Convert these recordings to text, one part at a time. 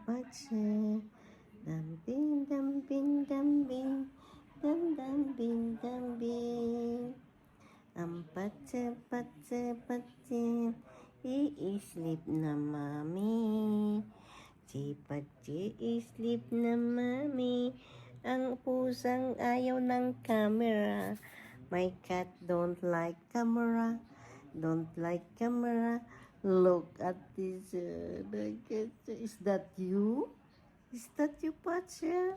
Pache. Dambing, dambing, dambing. Dambing, dambing. Pache, pache, pache. I-sleep na mami. Si Pache, i-sleep na mami. Ang pusang ayaw ng camera. My cat don't like camera. Don't like camera. Look at this. Is that you? Is that you, Pacha?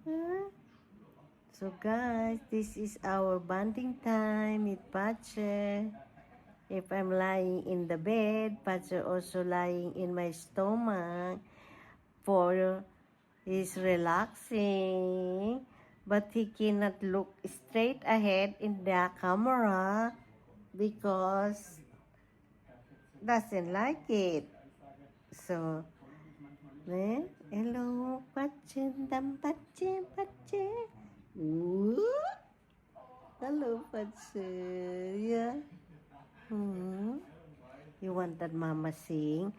Huh? So guys, this is our bonding time with Pacha. If I'm lying in the bed, Pacha also lying in my stomach for he's relaxing. But he cannot look straight ahead in the camera because doesn't like it. So, hello, Pache, Pache, Pache. Ooh. Hello, Pache. Yeah. You want that Mama sing?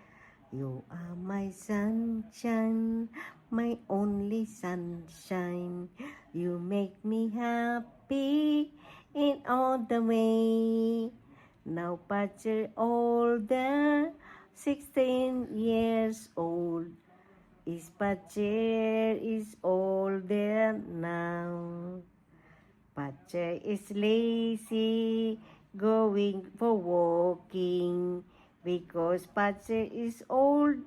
You are my sunshine, my only sunshine. You make me happy in all the way. Now Pache older, 16 years old. Pache is older now. Pache is lazy, going for walking. Because Pache is old,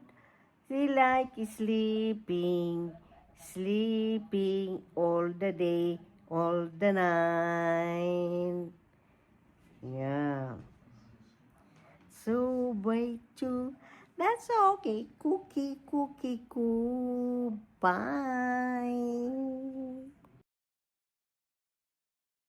she like sleeping. Sleeping all the day, all the night. Yeah. So wait to. That's okay. Cookie, cookie, coo. Bye.